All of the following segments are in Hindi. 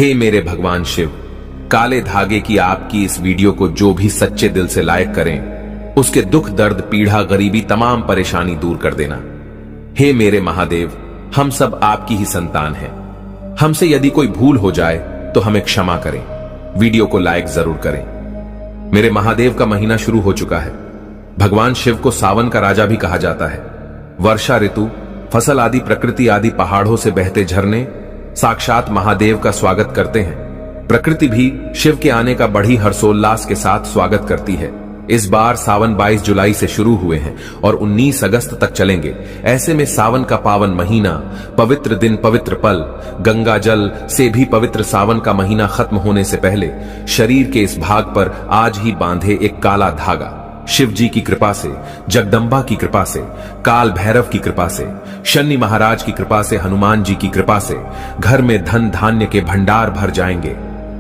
हे मेरे भगवान शिव, काले धागे की आपकी इस वीडियो को जो भी सच्चे दिल से लाइक करें, उसके दुख दर्द पीड़ा गरीबी तमाम परेशानी दूर कर देना। हे मेरे महादेव, हम सब आपकी ही संतान हैं। हमसे यदि कोई भूल हो जाए तो हमें क्षमा करें। वीडियो को लाइक जरूर करें। मेरे महादेव का महीना शुरू हो चुका है। भगवान शिव को सावन का राजा भी कहा जाता है। वर्षा ऋतु, फसल आदि, प्रकृति आदि, पहाड़ों से बहते झरने साक्षात महादेव का स्वागत करते हैं। प्रकृति भी शिव के आने का बड़ी हर्षोल्लास के साथ स्वागत करती है। इस बार सावन 22 जुलाई से शुरू हुए हैं और 19 अगस्त तक चलेंगे। ऐसे में सावन का पावन महीना, पवित्र दिन, पवित्र पल, गंगा जल से भी पवित्र सावन का महीना खत्म होने से पहले शरीर के इस भाग पर आज ही बांधे एक काला धागा। शिव जी की कृपा से, जगदम्बा की कृपा से, काल भैरव की कृपा से, शनि महाराज की कृपा से, हनुमान जी की कृपा से घर में धन धान्य के भंडार भर जाएंगे।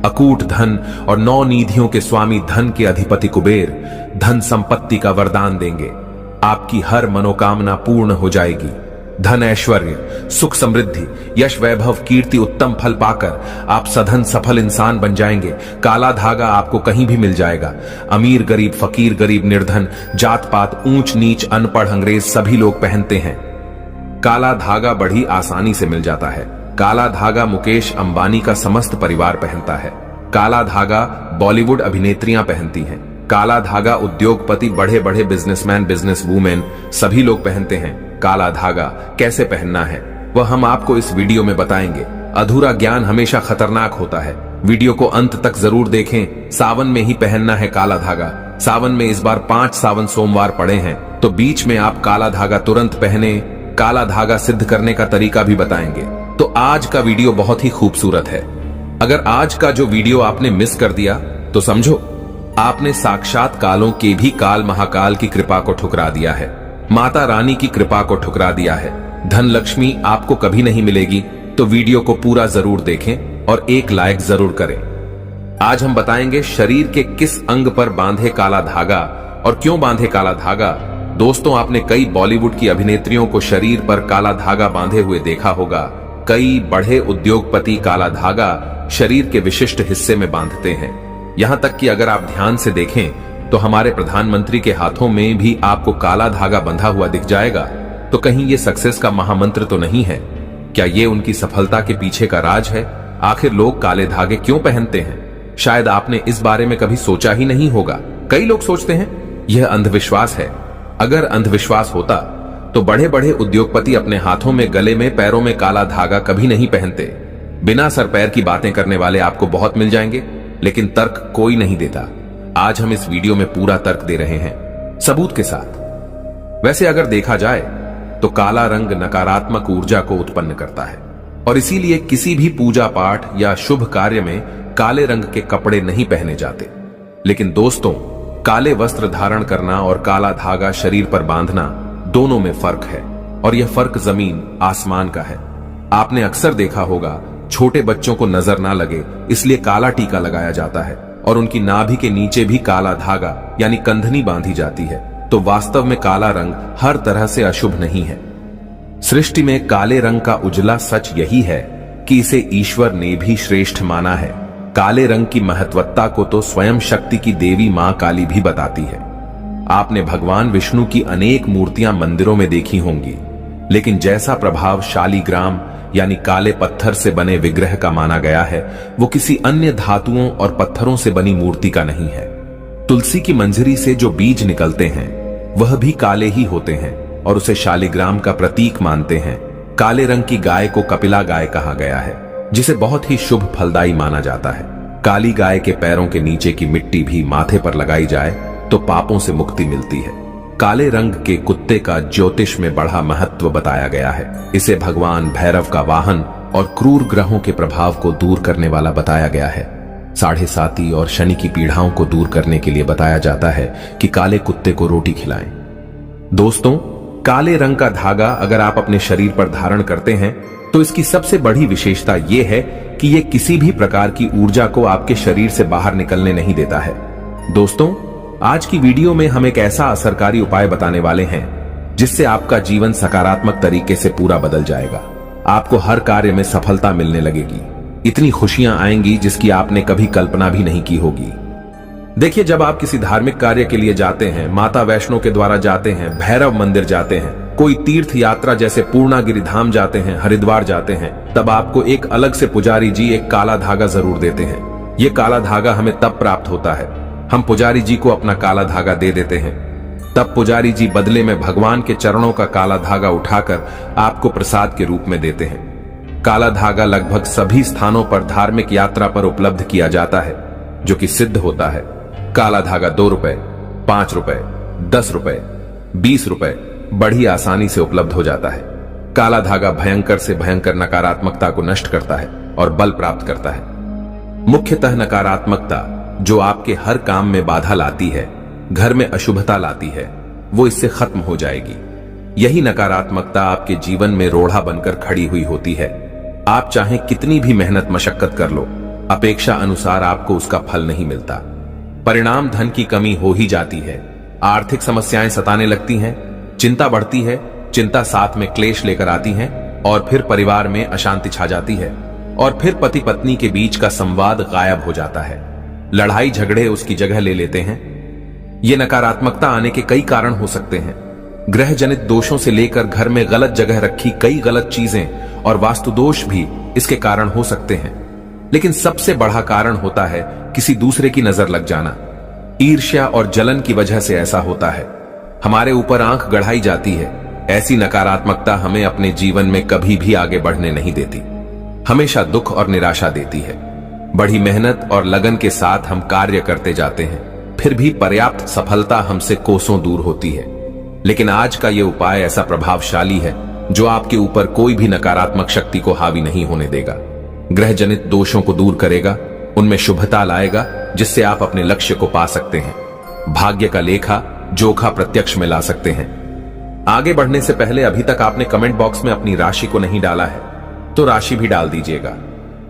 अकूट धन और 9 निधियों के स्वामी, धन के अधिपति कुबेर धन संपत्ति का वरदान देंगे। आपकी हर मनोकामना पूर्ण हो जाएगी। धन, ऐश्वर्य, सुख, समृद्धि, यश, वैभव, कीर्ति, उत्तम फल पाकर आप सधन सफल इंसान बन जाएंगे। काला धागा आपको कहीं भी मिल जाएगा। अमीर गरीब, फकीर गरीब, निर्धन, जात पात, ऊंच नीच, अनपढ़, अंग्रेज सभी लोग पहनते हैं। काला धागा बड़ी आसानी से मिल जाता है। काला धागा मुकेश अंबानी का समस्त परिवार पहनता है। काला धागा बॉलीवुड अभिनेत्रियां पहनती हैं। काला धागा उद्योगपति, बड़े बड़े बिजनेसमैन, बिजनेस वूमेन सभी लोग पहनते हैं। काला धागा कैसे पहनना है वह हम आपको इस वीडियो में बताएंगे। अधूरा ज्ञान हमेशा खतरनाक होता है। वीडियो को अंत तक जरूर देखें। सावन में ही पहनना है काला धागा। सावन में इस बार 5 सावन सोमवार पड़े हैं, तो बीच में आप काला धागा तुरंत पहने। काला धागा सिद्ध करने का तरीका भी बताएंगे। तो आज का वीडियो बहुत ही खूबसूरत है। अगर आज का जो वीडियो आपने मिस कर दिया तो समझो आपने साक्षात कालों के भी काल महाकाल की कृपा को ठुकरा दिया है। माता रानी की कृपा को ठुकरा दिया है। धन लक्ष्मी आपको कभी नहीं मिलेगी। तो वीडियो को पूरा जरूर देखें और एक लाइक जरूर करें। आज हम बताएंगे शरीर के किस अंग पर बांधे काला धागा और क्यों बांधे काला धागा। दोस्तों, आपने कई बॉलीवुड की अभिनेत्रियों को शरीर पर काला धागा बांधे हुए देखा होगा। कई बड़े उद्योगपति काला धागा शरीर के विशिष्ट हिस्से में बांधते हैं। यहां तक कि अगर आप ध्यान से देखें तो हमारे प्रधानमंत्री के हाथों में भी आपको काला धागा बंधा हुआ दिख जाएगा। तो कहीं ये सक्सेस का महामंत्र तो नहीं है? क्या ये उनकी सफलता के पीछे का राज है? आखिर लोग काले धागे क्यों पहनते हैं? शायद आपने इस बारे में कभी सोचा ही नहीं होगा। कई लोग सोचते हैं यह अंधविश्वास है। अगर अंधविश्वास होता तो बड़े बड़े उद्योगपति अपने हाथों में, गले में, पैरों में काला धागा कभी नहीं पहनते। बिना सर पैर की बातें करने वाले आपको बहुत मिल जाएंगे, लेकिन तर्क कोई नहीं देता। आज हम इस वीडियो में पूरा तर्क दे रहे हैं, सबूत के साथ। वैसे अगर देखा जाए तो काला रंग नकारात्मक ऊर्जा को उत्पन्न करता है और इसीलिए किसी भी पूजा पाठ या शुभ कार्य में काले रंग के कपड़े नहीं पहने जाते। लेकिन दोस्तों, काले वस्त्र धारण करना और काला धागा शरीर पर बांधना दोनों में फर्क है और यह फर्क जमीन आसमान का है। आपने अक्सर देखा होगा छोटे बच्चों को नजर ना लगे इसलिए काला टीका लगाया जाता है और उनकी नाभि के नीचे भी काला धागा यानी कंधनी बांधी जाती है। तो वास्तव में काला रंग हर तरह से अशुभ नहीं है। सृष्टि में काले रंग का उजला सच यही है कि इसे ईश्वर ने भी श्रेष्ठ माना है। काले रंग की महत्वता को तो स्वयं शक्ति की देवी मां काली भी बताती है। आपने भगवान विष्णु की अनेक मूर्तियां मंदिरों में देखी होंगी, लेकिन जैसा प्रभाव शालिग्राम यानी काले पत्थर से बने विग्रह का माना गया है, वो किसी अन्य धातुओं और पत्थरों से बनी मूर्ति का नहीं है। तुलसी की मंजरी से जो बीज निकलते हैं वह भी काले ही होते हैं और उसे शालिग्राम का प्रतीक मानते हैं। काले रंग की गाय को कपिला गाय कहा गया है, जिसे बहुत ही शुभ फलदायी माना जाता है। काली गाय के पैरों के नीचे की मिट्टी भी माथे पर लगाई जाए तो पापों से मुक्ति मिलती है। काले रंग के कुत्ते का ज्योतिष में बड़ा महत्व बताया गया है। इसे भगवान भैरव का वाहन और क्रूर ग्रहों के प्रभाव को दूर करने वाला बताया गया है। साढ़े साती और शनि की पीड़ाओं को दूर करने के लिए बताया जाता है कि काले कुत्ते को रोटी खिलाएं। दोस्तों, काले रंग का धागा अगर आप अपने शरीर पर धारण करते हैं तो इसकी सबसे बड़ी विशेषता यह है कि यह किसी भी प्रकार की ऊर्जा को आपके शरीर से बाहर निकलने नहीं देता है। दोस्तों, आज की वीडियो में हम एक ऐसा असरकारी उपाय बताने वाले हैं जिससे आपका जीवन सकारात्मक तरीके से पूरा बदल जाएगा। आपको हर कार्य में सफलता मिलने लगेगी। इतनी खुशियां आएंगी जिसकी आपने कभी कल्पना भी नहीं की होगी। देखिए, जब आप किसी धार्मिक कार्य के लिए जाते हैं, माता वैष्णो के द्वारा जाते हैं, भैरव मंदिर जाते हैं, कोई तीर्थ यात्रा जैसे पूर्णागिरि धाम जाते हैं, हरिद्वार जाते हैं, तब आपको एक अलग से पुजारी जी एक काला धागा जरूर देते हैं। ये काला धागा हमें तब प्राप्त होता है, हम पुजारी जी को अपना काला धागा दे देते हैं, तब पुजारी जी बदले में भगवान के चरणों का काला धागा उठाकर आपको प्रसाद के रूप में देते हैं। काला धागा लगभग सभी स्थानों पर धार्मिक यात्रा पर उपलब्ध किया जाता है, जो कि सिद्ध होता है। काला धागा 2 रुपए, 5 रुपए, 10 रुपए, 20 रुपए बड़ी आसानी से उपलब्ध हो जाता है। काला धागा भयंकर से भयंकर नकारात्मकता को नष्ट करता है और बल प्राप्त करता है। मुख्यतः नकारात्मकता जो आपके हर काम में बाधा लाती है, घर में अशुभता लाती है, वो इससे खत्म हो जाएगी। यही नकारात्मकता आपके जीवन में रोड़ा बनकर खड़ी हुई होती है। आप चाहे कितनी भी मेहनत मशक्कत कर लो, अपेक्षा अनुसार आपको उसका फल नहीं मिलता। परिणाम धन की कमी हो ही जाती है, आर्थिक समस्याएं सताने लगती हैं, चिंता बढ़ती है, चिंता साथ में क्लेश लेकर आती है, और फिर परिवार में अशांति छा जाती है, और फिर पति पत्नी के बीच का संवाद गायब हो जाता है, लड़ाई झगड़े उसकी जगह ले लेते हैं। ये नकारात्मकता आने के कई कारण हो सकते हैं। ग्रह जनित दोषों से लेकर घर में गलत जगह रखी कई गलत चीजें और वास्तु दोष भी इसके कारण हो सकते हैं। लेकिन सबसे बड़ा कारण होता है किसी दूसरे की नजर लग जाना। ईर्ष्या और जलन की वजह से ऐसा होता है। हमारे ऊपर आंख गड़ाई जाती है। ऐसी नकारात्मकता हमें अपने जीवन में कभी भी आगे बढ़ने नहीं देती, हमेशा दुख और निराशा देती है। बड़ी मेहनत और लगन के साथ हम कार्य करते जाते हैं, फिर भी पर्याप्त सफलता हमसे कोसों दूर होती है। लेकिन आज का यह उपाय ऐसा प्रभावशाली है जो आपके ऊपर कोई भी नकारात्मक शक्ति को हावी नहीं होने देगा। ग्रह जनित दोषों को दूर करेगा, उनमें शुभता लाएगा, जिससे आप अपने लक्ष्य को पा सकते हैं। भाग्य का लेखा जोखा प्रत्यक्ष में ला सकते हैं। आगे बढ़ने से पहले अभी तक आपने कमेंट बॉक्स में अपनी राशि को नहीं डाला है तो राशि भी डाल दीजिएगा।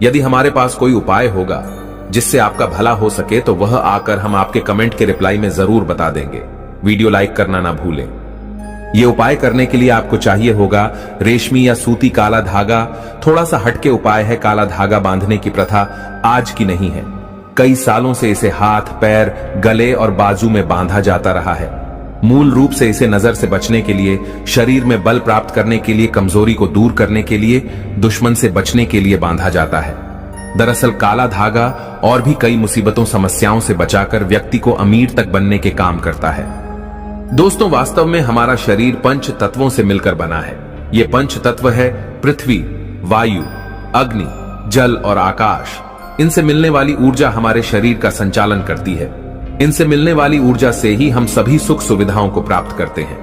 यदि हमारे पास कोई उपाय होगा जिससे आपका भला हो सके तो वह आकर हम आपके कमेंट के रिप्लाई में जरूर बता देंगे। वीडियो लाइक करना ना भूलें। यह उपाय करने के लिए आपको चाहिए होगा रेशमी या सूती काला धागा। थोड़ा सा हटके उपाय है। काला धागा बांधने की प्रथा आज की नहीं है, कई सालों से इसे हाथ, पैर, गले और बाजू में बांधा जाता रहा है। मूल रूप से इसे नजर से बचने के लिए, शरीर में बल प्राप्त करने के लिए, कमजोरी को दूर करने के लिए, दुश्मन से बचने के लिए बांधा जाता है। दरअसल काला धागा और भी कई मुसीबतों, समस्याओं से बचाकर व्यक्ति को अमीर तक बनने के काम करता है। दोस्तों, वास्तव में हमारा शरीर पंच तत्वों से मिलकर बना है। ये पंच तत्व है पृथ्वी, वायु, अग्नि, जल और आकाश। इनसे मिलने वाली ऊर्जा हमारे शरीर का संचालन करती है। इनसे मिलने वाली ऊर्जा से ही हम सभी सुख सुविधाओं को प्राप्त करते हैं।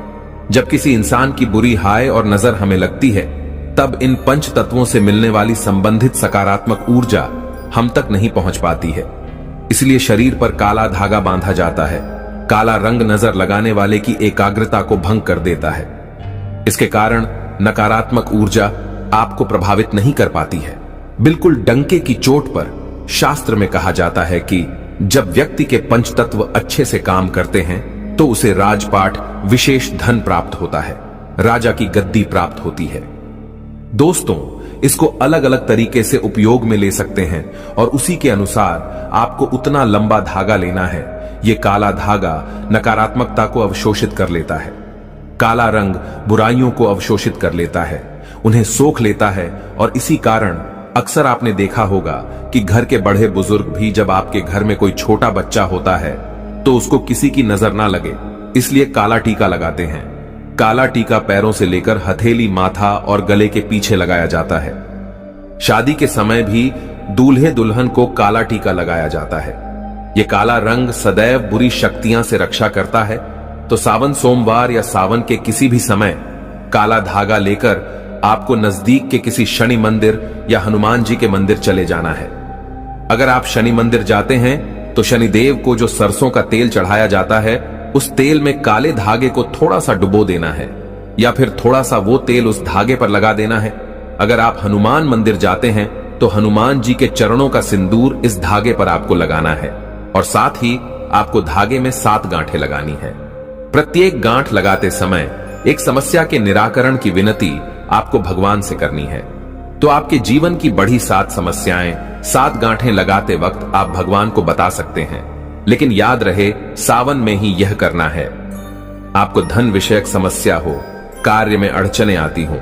जब किसी इंसान की बुरी हाय और नजर हमें लगती है, तब इन पंच तत्वों से मिलने वाली संबंधित सकारात्मक ऊर्जा हम तक नहीं पहुंच पाती है। इसलिए शरीर पर काला धागा बांधा जाता है। काला रंग नजर लगाने वाले की एकाग्रता को भंग कर देता है। इसके कारण नकारात्मक ऊर्जा आपको प्रभावित नहीं कर पाती है। बिल्कुल डंके की चोट पर शास्त्र में कहा जाता है कि जब व्यक्ति के पंचतत्व अच्छे से काम करते हैं तो उसे राजपाट, विशेष धन प्राप्त होता है, राजा की गद्दी प्राप्त होती है। दोस्तों, इसको अलग अलग तरीके से उपयोग में ले सकते हैं और उसी के अनुसार आपको उतना लंबा धागा लेना है। ये काला धागा नकारात्मकता को अवशोषित कर लेता है। काला रंग बुराइयों को अवशोषित कर लेता है, उन्हें सोख लेता है। और इसी कारण अक्सर आपने देखा होगा कि घर के बड़े बुजुर्ग भी जब आपके घर में कोई छोटा बच्चा होता है तो उसको किसी की नजर ना लगे, इसलिए काला टीका लगाते हैं। काला टीका पैरों से लेकर हथेली, माथा और गले के पीछे लगाया जाता है। शादी के समय भी दूल्हे दुल्हन को काला टीका लगाया जाता है। यह काला रंग सदैव बुरी शक्तियां से रक्षा करता है। तो सावन सोमवार या सावन के किसी भी समय काला धागा लेकर आपको नजदीक के किसी शनि मंदिर या हनुमान जी के मंदिर चले जाना है। अगर आप शनि मंदिर जाते हैं तो शनिदेव को जो सरसों का तेल चढ़ाया जाता है, उस तेल में काले धागे को थोड़ा सा डुबो देना है या फिर थोड़ा सा वो तेल उस धागे पर लगा देना है। अगर आप हनुमान मंदिर जाते हैं तो हनुमान जी के चरणों का सिंदूर इस धागे पर आपको लगाना है और साथ ही आपको धागे में 7 गांठें लगानी है। प्रत्येक गांठ लगाते समय एक समस्या के निराकरण की विनती आपको भगवान से करनी है। तो आपके जीवन की बड़ी 7 समस्याएं 7 गांठें लगाते वक्त आप भगवान को बता सकते हैं। लेकिन याद रहे, सावन में ही यह करना है। आपको धन विषयक समस्या हो, कार्य में अड़चने आती हो,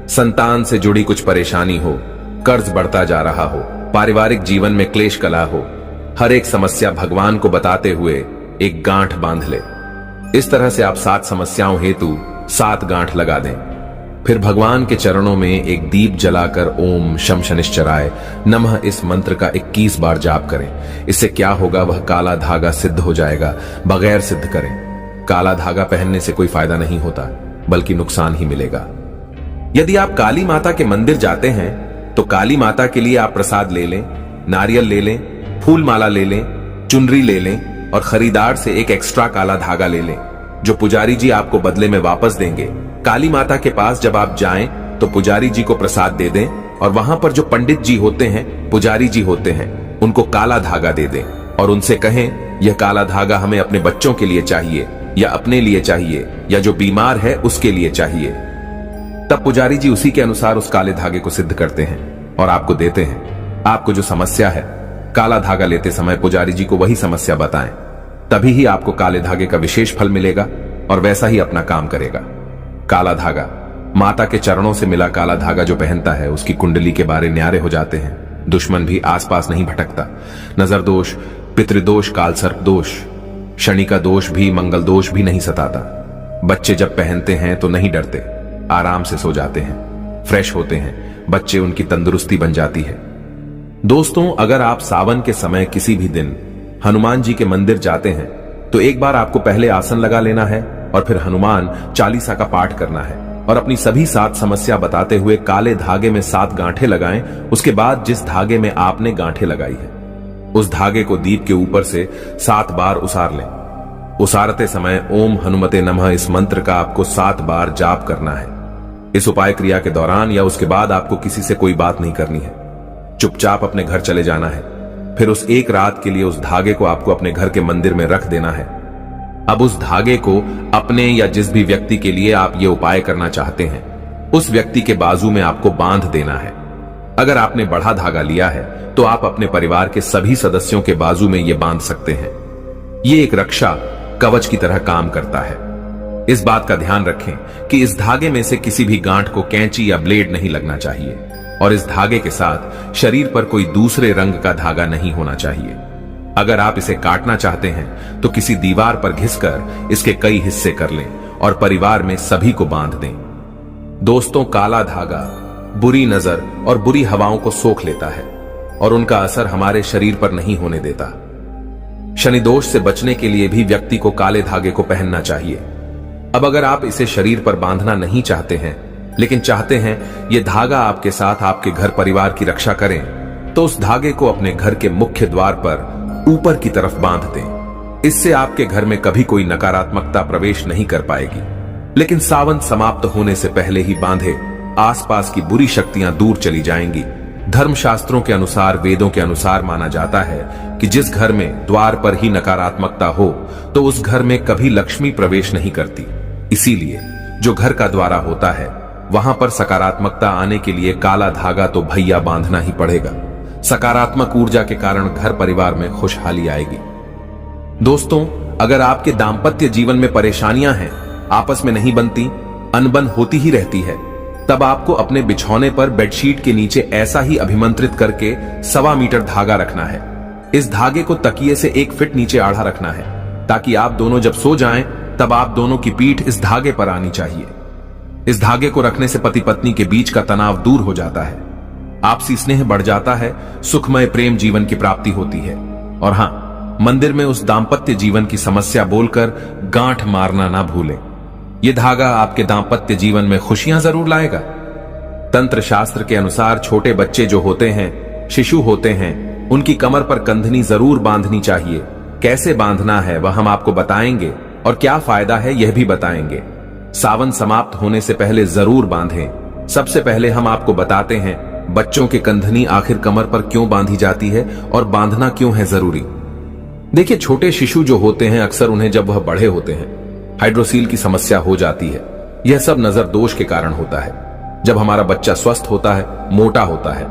संतान से जुड़ी कुछ परेशानी हो, कर्ज बढ़ता जा रहा हो, पारिवारिक जीवन में क्लेश कला हो, हर एक समस्या भगवान को बताते हुए एक गांठ बांध ले। इस तरह से आप 7 समस्याओं हेतु 7 गांठ लगा दें। फिर भगवान के चरणों में एक दीप जलाकर ओम शम शनिश्चराय नमः इस मंत्र का 21 बार जाप करें। इससे क्या होगा, वह काला धागा सिद्ध हो जाएगा। बगैर सिद्ध करें। काला धागा पहनने से कोई फायदा नहीं होता, बल्कि नुकसान ही मिलेगा। यदि आप काली माता के मंदिर जाते हैं तो काली माता के लिए आप प्रसाद ले लें, नारियल ले लें, फूल माला ले लें, चुनरी ले लें और खरीदार से एक एक्स्ट्रा काला धागा ले लें, जो पुजारी जी आपको बदले में वापस देंगे। काली माता के पास जब आप जाएं तो पुजारी जी को प्रसाद दे दें और वहां पर जो पंडित जी होते हैं, पुजारी जी होते हैं, उनको काला धागा दे दें और उनसे कहें, यह काला धागा हमें अपने बच्चों के लिए चाहिए या अपने लिए चाहिए या जो बीमार है उसके लिए चाहिए। तब पुजारी जी उसी के अनुसार उस काले धागे को सिद्ध करते हैं और आपको देते हैं। आपको जो समस्या है, काला धागा लेते समय पुजारी जी को वही समस्या बताएं, तभी ही आपको काले धागे का विशेष फल मिलेगा और वैसा ही अपना काम करेगा। काला धागा, माता के चरणों से मिला काला धागा जो पहनता है, उसकी कुंडली के बारे न्यारे हो जाते हैं। दुश्मन भी आसपास नहीं भटकता। नजर दोष, पितृदोष, कालसर्प दोष, शनि का दोष भी, मंगल दोष भी नहीं सताता। बच्चे जब पहनते हैं तो नहीं डरते, आराम से सो जाते हैं, फ्रेश होते हैं बच्चे, उनकी तंदुरुस्ती बन जाती है। दोस्तों, अगर आप सावन के समय किसी भी दिन हनुमान जी के मंदिर जाते हैं तो एक बार आपको पहले आसन लगा लेना है और फिर हनुमान चालीसा का पाठ करना है और अपनी सभी 7 समस्या बताते हुए काले धागे में 7 गांठें लगाएं। उसके बाद जिस धागे में आपने गांठें लगाई है, उस धागे को दीप के ऊपर से 7 बार उसार लें। उसारते समय ओम हनुमते नमः इस मंत्र का आपको 7 बार जाप करना है। इस उपाय क्रिया के दौरान या उसके बाद आपको किसी से कोई बात नहीं करनी है। चुपचाप अपने घर चले जाना है। फिर उस एक रात के लिए उस धागे को आपको अपने घर के मंदिर में रख देना है। अब उस धागे को अपने या जिस भी व्यक्ति के लिए आप ये उपाय करना चाहते हैं, उस व्यक्ति के बाजू में आपको बांध देना है। अगर आपने बड़ा धागा लिया है तो आप अपने परिवार के सभी सदस्यों के बाजू में ये बांध सकते हैं। ये एक रक्षा कवच की तरह काम करता है। इस बात का ध्यान रखें कि इस धागे में से किसी भी गांठ को कैंची या ब्लेड नहीं लगना चाहिए और इस धागे के साथ शरीर पर कोई दूसरे रंग का धागा नहीं होना चाहिए। अगर आप इसे काटना चाहते हैं तो किसी दीवार पर घिसकर इसके कई हिस्से कर लें और परिवार में सभी को बांध दें। दोस्तों, काला धागा बुरी नजर और बुरी हवाओं को सोख लेता है और उनका असर हमारे शरीर पर नहीं होने देता। शनि दोष से बचने के लिए भी व्यक्ति को काले धागे को पहनना चाहिए। अब अगर आप इसे शरीर पर बांधना नहीं चाहते हैं, लेकिन चाहते हैं यह धागा आपके साथ आपके घर परिवार की रक्षा करें, तो उस धागे को अपने घर के मुख्य द्वार पर ऊपर की तरफ बांध दें। इससे आपके घर में कभी कोई नकारात्मकता प्रवेश नहीं कर पाएगी। लेकिन सावन समाप्त होने से पहले ही बांधे, आसपास की बुरी शक्तियां दूर चली जाएंगी। धर्मशास्त्रों के अनुसार, वेदों के अनुसार माना जाता है कि जिस घर में द्वार पर ही नकारात्मकता हो तो उस घर में कभी लक्ष्मी प्रवेश नहीं करती। इसीलिए जो घर का द्वार होता है वहां पर सकारात्मकता आने के लिए काला धागा तो भैया बांधना ही पड़ेगा। सकारात्मक ऊर्जा के कारण घर परिवार में खुशहाली आएगी। दोस्तों, अगर आपके दांपत्य जीवन में परेशानियां हैं, आपस में नहीं बनती, अनबन होती ही रहती है, तब आपको अपने बिछौने पर बेडशीट के नीचे ऐसा ही अभिमंत्रित करके 1.25 मीटर धागा रखना है। इस धागे को तकिए से 1 फीट नीचे आढ़ा रखना है, ताकि आप दोनों जब सो जाएं तब आप दोनों की पीठ इस धागे पर आनी चाहिए। इस धागे को रखने से पति पत्नी के बीच का तनाव दूर हो जाता है, आपसी स्नेह बढ़ जाता है, सुखमय प्रेम जीवन की प्राप्ति होती है। और हां, मंदिर में उस दांपत्य जीवन की समस्या बोलकर गांठ मारना ना भूलें। यह धागा आपके दांपत्य जीवन में खुशियां जरूर लाएगा। तंत्र शास्त्र के अनुसार छोटे बच्चे जो होते हैं, शिशु होते हैं, उनकी कमर पर कंधनी जरूर बांधनी चाहिए। कैसे बांधना है वह हम आपको बताएंगे और क्या फायदा है यह भी बताएंगे। सावन समाप्त होने से पहले जरूर बांधें। सबसे पहले हम आपको बताते हैं बच्चों के कंधनी आखिर कमर पर क्यों बांधी जाती है और बांधना क्यों है जरूरी। देखिए, छोटे शिशु जो होते हैं, अक्सर उन्हें जब वह बड़े होते हैं हाइड्रोसील की समस्या हो जाती है। यह सब नजर दोष के कारण होता है। जब हमारा बच्चा स्वस्थ होता है, मोटा होता है,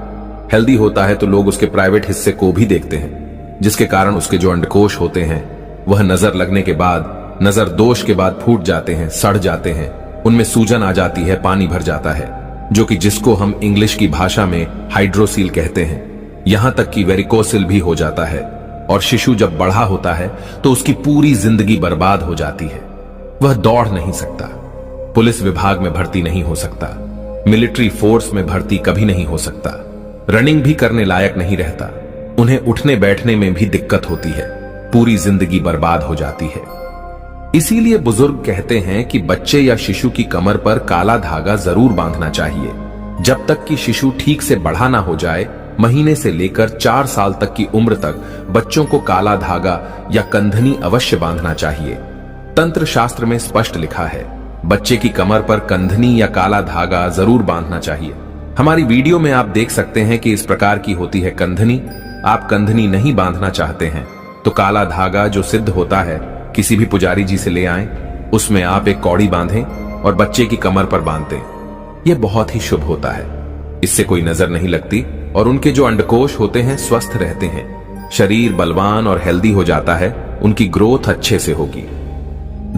हेल्दी होता है, तो लोग उसके प्राइवेट हिस्से को भी देखते हैं, जिसके कारण उसके जो अंडकोश होते हैं वह नजर लगने के बाद, नजर दोष के बाद फूट जाते हैं, सड़ जाते हैं, उनमें सूजन आ जाती है, पानी भर जाता है, जो कि जिसको हम इंग्लिश की भाषा में हाइड्रोसील कहते हैं। यहां तक कि वेरिकोसिल भी हो जाता है, और शिशु जब बड़ा होता है तो उसकी पूरी जिंदगी बर्बाद हो जाती है। वह दौड़ नहीं सकता, पुलिस विभाग में भर्ती नहीं हो सकता, मिलिट्री फोर्स में भर्ती कभी नहीं हो सकता, रनिंग भी करने लायक नहीं रहता, उन्हें उठने बैठने में भी दिक्कत होती है, पूरी जिंदगी बर्बाद हो जाती है। इसीलिए बुजुर्ग कहते हैं कि बच्चे या शिशु की कमर पर काला धागा जरूर बांधना चाहिए। जब तक कि शिशु ठीक से बड़ा ना हो जाए, महीने से लेकर 4 साल तक की उम्र तक बच्चों को काला धागा या कंधनी अवश्य बांधना चाहिए। तंत्र शास्त्र में स्पष्ट लिखा है, बच्चे की कमर पर कंधनी या काला धागा जरूर बांधना चाहिए। हमारी वीडियो में आप देख सकते हैं कि इस प्रकार की होती है कंधनी। आप कंधनी नहीं बांधना चाहते हैं तो काला धागा जो सिद्ध होता है किसी भी पुजारी जी से ले आएं, उसमें आप एक कौड़ी बांधें और बच्चे की कमर पर बांध दें। यह बहुत ही शुभ होता है, इससे कोई नजर नहीं लगती और उनके जो अंडकोश होते हैं स्वस्थ रहते हैं, शरीर बलवान और हेल्दी हो जाता है, उनकी ग्रोथ अच्छे से होगी।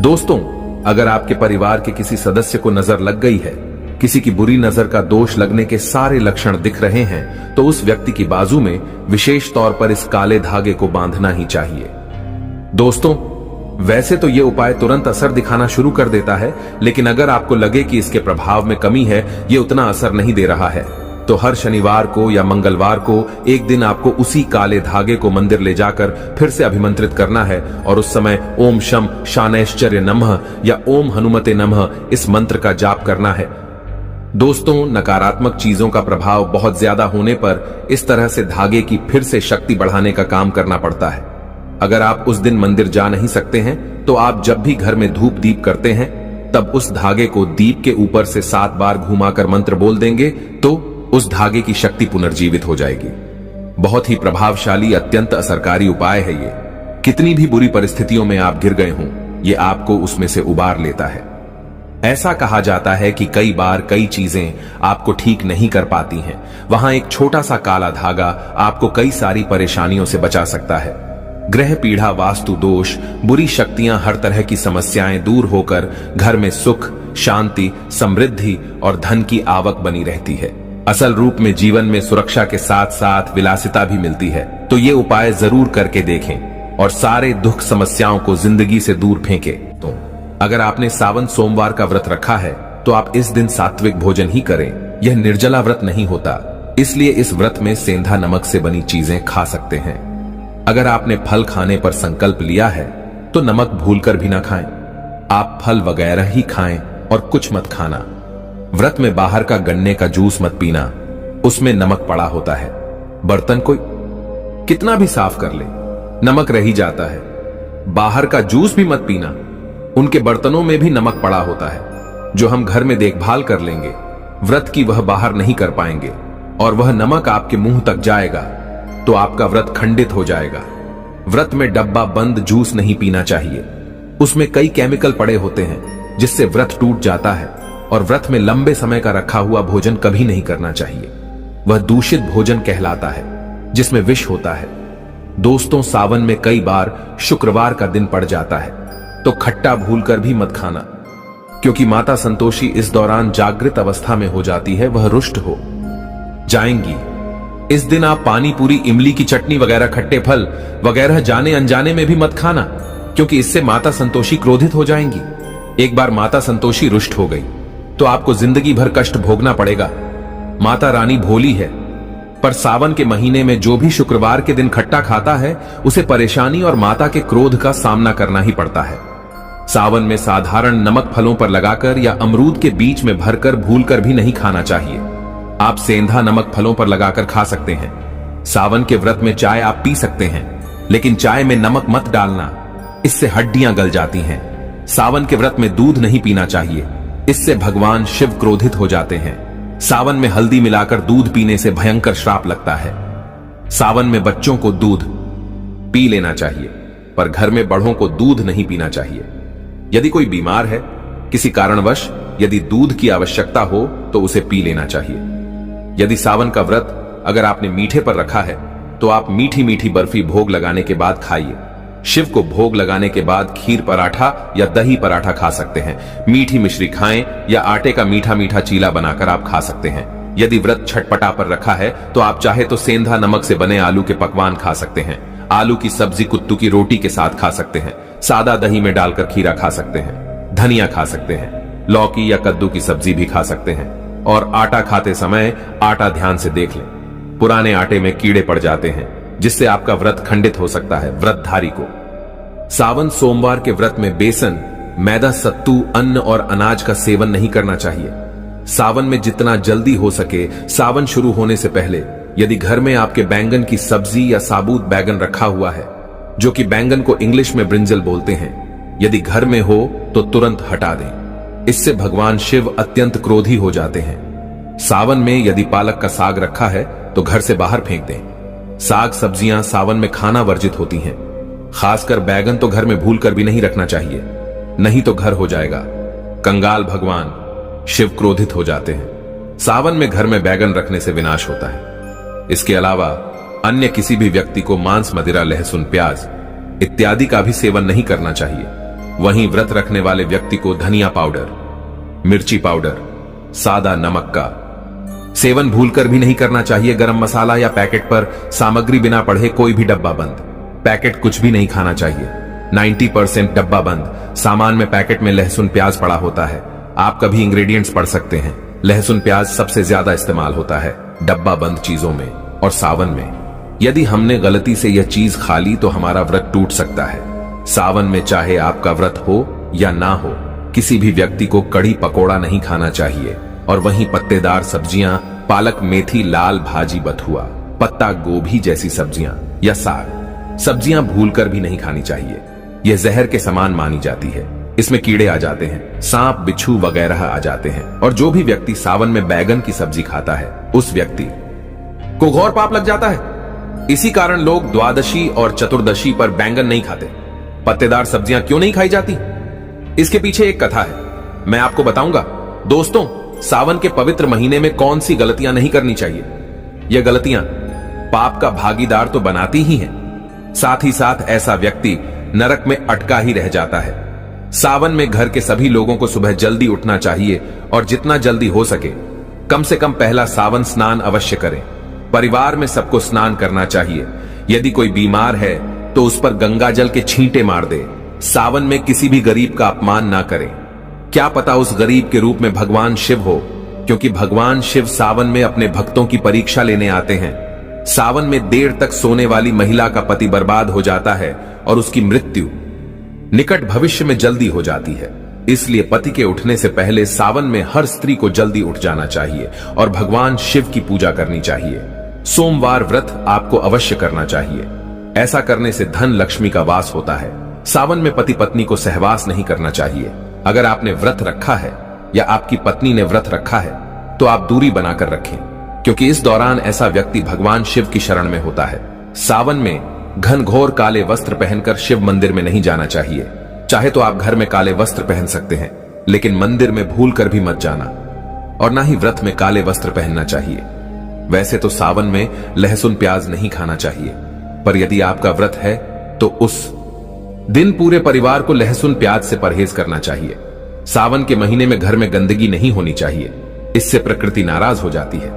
दोस्तों, अगर आपके परिवार के किसी सदस्य को नजर लग गई है, किसी की बुरी नजर का दोष लगने के सारे लक्षण दिख रहे हैं, तो उस व्यक्ति की बाजू में विशेष तौर पर इस काले धागे को बांधना ही चाहिए। दोस्तों, वैसे तो यह उपाय तुरंत असर दिखाना शुरू कर देता है, लेकिन अगर आपको लगे कि इसके प्रभाव में कमी है, यह उतना असर नहीं दे रहा है, तो हर शनिवार को या मंगलवार को एक दिन आपको उसी काले धागे को मंदिर ले जाकर फिर से अभिमंत्रित करना है और उस समय ओम शम शानैश्चर्य नमः या ओम हनुमते नमः इस मंत्र का जाप करना है। दोस्तों, नकारात्मक चीजों का प्रभाव बहुत ज्यादा होने पर इस तरह से धागे की फिर से शक्ति बढ़ाने का काम करना पड़ता है। अगर आप उस दिन मंदिर जा नहीं सकते हैं तो आप जब भी घर में धूप दीप करते हैं तब उस धागे को दीप के ऊपर से 7 बार घुमाकर मंत्र बोल देंगे तो उस धागे की शक्ति पुनर्जीवित हो जाएगी। बहुत ही प्रभावशाली, अत्यंत असरकारी उपाय है ये। कितनी भी बुरी परिस्थितियों में आप गिर गए हों, ये आपको उसमें से उबार लेता है। ऐसा कहा जाता है कि कई बार कई चीजें आपको ठीक नहीं कर पाती हैं, वहां एक छोटा सा काला धागा आपको कई सारी परेशानियों से बचा सकता है। ग्रह पीढ़ा, वास्तु दोष, बुरी शक्तियां, हर तरह की समस्याएं दूर होकर घर में सुख, शांति, समृद्धि और धन की आवक बनी रहती है। असल रूप में जीवन में सुरक्षा के साथ साथ विलासिता भी मिलती है। तो ये उपाय जरूर करके देखें और सारे दुख समस्याओं को जिंदगी से दूर फेंकें। तो अगर आपने सावन सोमवार का व्रत रखा है तो आप इस दिन सात्विक भोजन ही करें। यह निर्जला व्रत नहीं होता, इसलिए इस व्रत में सेंधा नमक से बनी चीजें खा सकते हैं। अगर आपने फल खाने पर संकल्प लिया है तो नमक भूलकर भी ना खाएं। आप फल वगैरह ही खाएं और कुछ मत खाना। व्रत में बाहर का गन्ने का जूस मत पीना, उसमें नमक पड़ा होता है। बर्तन कोई कितना भी साफ कर ले, नमक रह ही जाता है। बाहर का जूस भी मत पीना, उनके बर्तनों में भी नमक पड़ा होता है, जो हम घर में देखभाल कर लेंगे, व्रत की वह बाहर नहीं कर पाएंगे और वह नमक आपके मुंह तक जाएगा तो आपका व्रत खंडित हो जाएगा। व्रत में डब्बा बंद जूस नहीं पीना चाहिए, उसमें कई केमिकल पड़े होते हैं जिससे व्रत टूट जाता है। और व्रत में लंबे समय का रखा हुआ भोजन कभी नहीं करना चाहिए, वह दूषित भोजन कहलाता है जिसमें विष होता है। दोस्तों, सावन में कई बार शुक्रवार का दिन पड़ जाता है तो खट्टा भूलकर भी मत खाना, क्योंकि माता संतोषी इस दौरान जागृत अवस्था में हो जाती है, वह रुष्ट हो जाएंगी। इस दिन आप पानी पूरी, इमली की चटनी वगैरह, खट्टे फल वगैरह जाने अनजाने में भी मत खाना, क्योंकि इससे माता संतोषी क्रोधित हो जाएंगी। एक बार माता संतोषी रुष्ट हो गई तो आपको जिंदगी भर कष्ट भोगना पड़ेगा। माता रानी भोली है, पर सावन के महीने में जो भी शुक्रवार के दिन खट्टा खाता है उसे परेशानी और माता के क्रोध का सामना करना ही पड़ता है। सावन में साधारण नमक फलों पर लगाकर या अमरूद के बीच में भरकर भूलकर भी नहीं खाना चाहिए। आप सेंधा नमक फलों पर लगाकर खा सकते हैं। सावन के व्रत में चाय आप पी सकते हैं, लेकिन चाय में नमक मत डालना, इससे हड्डियां गल जाती हैं। सावन के व्रत में दूध नहीं पीना चाहिए, इससे भगवान शिव क्रोधित हो जाते हैं। सावन में हल्दी मिलाकर दूध पीने से भयंकर श्राप लगता है। सावन में बच्चों को दूध पी लेना चाहिए, पर घर में बड़ों को दूध नहीं पीना चाहिए। यदि कोई बीमार है, किसी कारणवश यदि दूध की आवश्यकता हो तो उसे पी लेना चाहिए। यदि सावन का व्रत अगर आपने मीठे पर रखा है तो आप मीठी मीठी बर्फी भोग लगाने के बाद खाइए। शिव को भोग लगाने के बाद खीर पराठा या दही पराठा खा सकते हैं। मीठी मिश्री खाएं या आटे का मीठा मीठा चीला बनाकर आप खा सकते हैं। यदि व्रत छटपटा पर रखा है तो आप चाहे तो सेंधा नमक से बने आलू के पकवान खा सकते हैं। आलू की सब्जी कुत्तू की रोटी के साथ खा सकते हैं। सादा दही में डालकर खीरा खा सकते हैं। धनिया खा सकते हैं। लौकी या कद्दू की सब्जी भी खा सकते हैं। और आटा खाते समय आटा ध्यान से देख लें, पुराने आटे में कीड़े पड़ जाते हैं जिससे आपका व्रत खंडित हो सकता है। व्रतधारी को सावन सोमवार के व्रत में बेसन, मैदा, सत्तू, अन्न और अनाज का सेवन नहीं करना चाहिए। सावन में जितना जल्दी हो सके, सावन शुरू होने से पहले यदि घर में आपके बैंगन की सब्जी या साबुत बैंगन रखा हुआ है, जो कि बैंगन को इंग्लिश में ब्रिंजल बोलते हैं, यदि घर में हो तो तुरंत हटा दें। इससे भगवान शिव अत्यंत क्रोधी हो जाते हैं। सावन में यदि पालक का साग रखा है तो घर से बाहर फेंक दें। साग सब्जियां सावन में खाना वर्जित होती हैं। खासकर बैगन तो घर में भूलकर भी नहीं रखना चाहिए, नहीं तो घर हो जाएगा कंगाल। भगवान शिव क्रोधित हो जाते हैं। सावन में घर में बैगन रखने से विनाश होता है। इसके अलावा अन्य किसी भी व्यक्ति को मांस, मदिरा, लहसुन, प्याज इत्यादि का भी सेवन नहीं करना चाहिए। वहीं व्रत रखने वाले व्यक्ति को धनिया पाउडर, मिर्ची पाउडर, सादा नमक का सेवन भूलकर भी नहीं करना चाहिए। गरम मसाला या पैकेट पर सामग्री बिना पढ़े कोई भी डब्बा बंद पैकेट कुछ भी नहीं खाना चाहिए। 90% डब्बा बंद सामान में पैकेट में लहसुन प्याज पड़ा होता है। आप कभी इंग्रेडिएंट्स पढ़ सकते हैं। लहसुन प्याज सबसे ज्यादा इस्तेमाल होता है डब्बा बंद चीजों में। और सावन में यदि हमने गलती से यह चीज खा ली तो हमारा व्रत टूट सकता है। सावन में चाहे आपका व्रत हो या ना हो, किसी भी व्यक्ति को कड़ी पकोड़ा नहीं खाना चाहिए। और वहीं पत्तेदार सब्जियां, पालक, मेथी, लाल भाजी, बथुआ, पत्ता गोभी जैसी सब्जियां या साग सब्जियां भूलकर भी नहीं खानी चाहिए। यह जहर के समान मानी जाती है। इसमें कीड़े आ जाते हैं, सांप, बिच्छू वगैरह आ जाते हैं। और जो भी व्यक्ति सावन में बैगन की सब्जी खाता है उस व्यक्ति को घोर पाप लग जाता है। इसी कारण लोग द्वादशी और चतुर्दशी पर बैंगन नहीं खाते। पत्तेदार सब्जियां क्यों नहीं खाई जाती? इसके पीछे एक कथा है, मैं आपको बताऊंगा। दोस्तों, सावन के पवित्र महीने में कौन सी गलतियां नहीं करनी चाहिए? यह गलतियां पाप का भागीदार तो बनाती ही हैं, साथ ही साथ ऐसा व्यक्ति नरक में अटका ही रह जाता है। सावन में घर के सभी लोगों को सुबह जल्दी उठना चाहिए और जितना जल्दी हो सके कम से कम पहला सावन स्नान अवश्य करें। परिवार में सबको स्नान करना चाहिए। यदि कोई बीमार है तो उस पर गंगा जल के छींटे मार दे। सावन में किसी भी गरीब का अपमान ना करें। क्या पता उस गरीब के रूप में भगवान शिव हो, क्योंकि भगवान शिव सावन में अपने भक्तों की परीक्षा लेने आते हैं। सावन में देर तक सोने वाली महिला का पति बर्बाद हो जाता है और उसकी मृत्यु निकट भविष्य में जल्दी हो जाती है। इसलिए पति के उठने से पहले सावन में हर स्त्री को जल्दी उठ जाना चाहिए और भगवान शिव की पूजा करनी चाहिए। सोमवार व्रत आपको अवश्य करना चाहिए। ऐसा करने से धन लक्ष्मी का वास होता है। सावन में पति पत्नी को सहवास नहीं करना चाहिए। अगर आपने व्रत रखा है या आपकी पत्नी ने व्रत रखा है तो आप दूरी बनाकर रखें, क्योंकि इस दौरान ऐसा व्यक्ति भगवान शिव की शरण में होता है। सावन में घनघोर काले वस्त्र पहनकर शिव मंदिर में नहीं जाना चाहिए। चाहे तो आप घर में काले वस्त्र पहन सकते हैं, लेकिन मंदिर में भूलकर भी मत जाना। और ना ही व्रत में काले वस्त्र पहनना चाहिए। वैसे तो सावन में लहसुन प्याज नहीं खाना चाहिए, पर यदि आपका व्रत है तो उस दिन पूरे परिवार को लहसुन प्याज से परहेज करना चाहिए। सावन के महीने में घर में गंदगी नहीं होनी चाहिए, इससे प्रकृति नाराज हो जाती है।